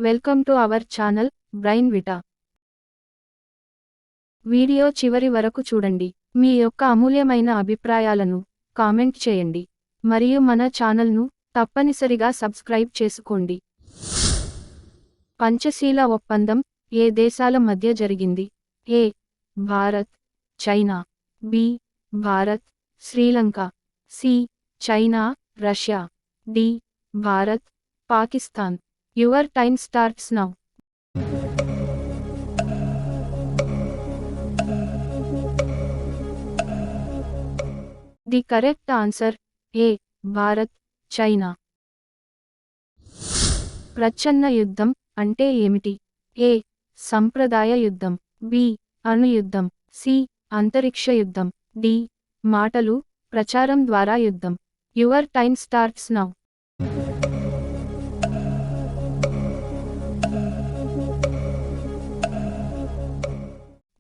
Welcome to our channel brain Vita. Video చివరి వరకు చూడండి. మీ యొక్క అమూల్యమైన అభిప్రాయాలను కామెంట్ చేయండి మరియు మన ఛానల్ను తప్పనిసరిగా సబ్స్క్రైబ్ చేసుకోండి. పంచశీల ఒప్పందం ఏ దేశాల మధ్య జరిగింది? A. Bharat, China. B. Bharat, Sri Lanka. C. China, Russia. D. Bharat, Pakistan. Your time starts now. The correct answer A. Bharat, China. ప్రచ్ఛన్న యుద్ధం అంటే ఏమిటి? ఏ. సంప్రదాయ యుద్ధం. బి. అణు యుద్ధం. సి. అంతరిక్ష యుద్ధం. డి. మాటలు, ప్రచారం ద్వారా యుద్ధం. Your time starts now.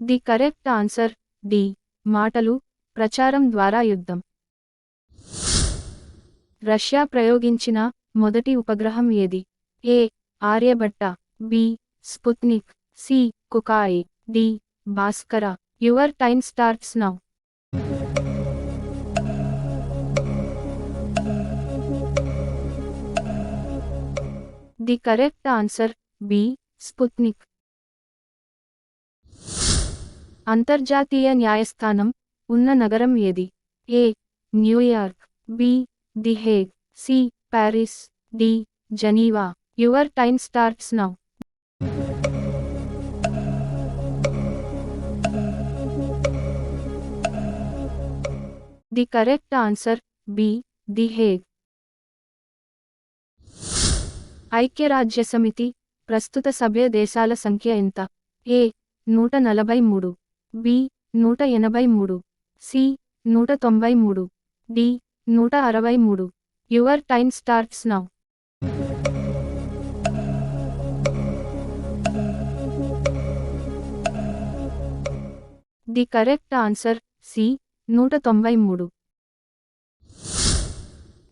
The correct answer D. మాటలు, ప్రచారం ద్వారా యుద్ధం. రష్యా ప్రయోగించిన మొదటి ఉపగ్రహం ఏది? A. Aryabhata. B. Sputnik. C. కుకాయి. D. Bhaskara. Your time starts now. The correct answer B. Sputnik. అంతర్జాతీయ న్యాయస్థానం ఉన్న నగరం ఏది? A. New York. B. The Hague. C. Paris. D. Geneva. Your time starts now. The correct answer B. The Hague. ఐక్యరాజ్యసమితి ప్రస్తుత సభ్య దేశాల సంఖ్య ఎంత? A. 143. B. 183. C. 193. D. 163. Your time starts now. The correct answer C. 193.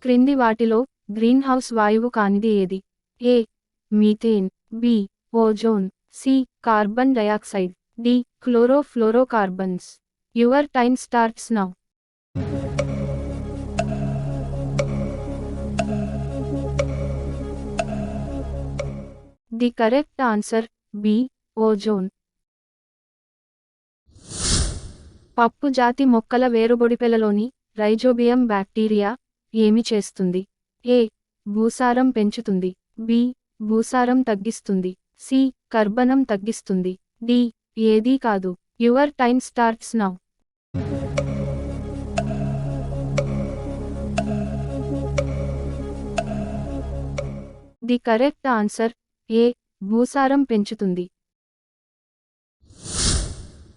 క్రింది వాటిలో greenhouse వాయువు కానిది ఏది? A. Methane. B. Ozone. C. Carbon dioxide. D. Chlorofluorocarbons. Your time starts now. The correct answer B. Ozone. పప్పు జాతి మొక్కల వేరుబొడిపెలలోని rhizobium bacteria ఏమి చేస్తుంది? ఏ. భూసారం పెంచుతుంది. బి. భూసారం తగ్గిస్తుంది. సి. కర్బనం తగ్గిస్తుంది. డి. ఏదీ కాదు. Your time starts now. The correct answer A. భూసారం పెంచుతుంది.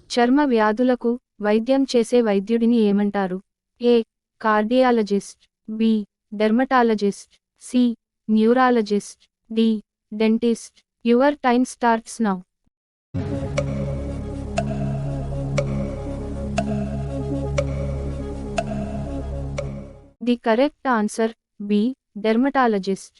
చర్మ వ్యాధులకు వైద్యం చేసే వైద్యుడిని ఏమంటారు? A. Cardiologist. B. Dermatologist. C. Neurologist. D. Dentist. Your time starts now. The correct answer B. Dermatologist.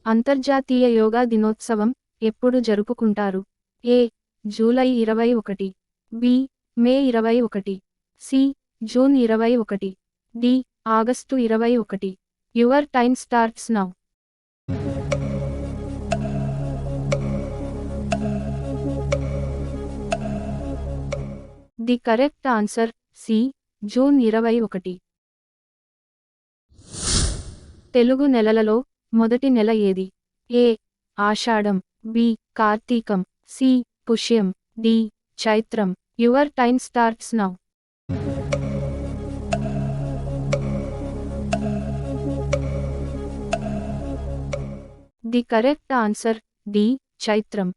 అంతర్జాతీయ యోగా దినోత్సవం ఎప్పుడు జరుపుకుంటారు? A. July 21. B. May 21. C. June 21. D. August 21. Your time starts now. The correct answer C. June 21. Telugu నెలలలో మొదటి నెల ఏది? ఏ. ఆషాఢం. B. కార్తీకం. C. పుష్యం. డి. చైత్రం. Your time starts now. The correct answer D. చైత్రం.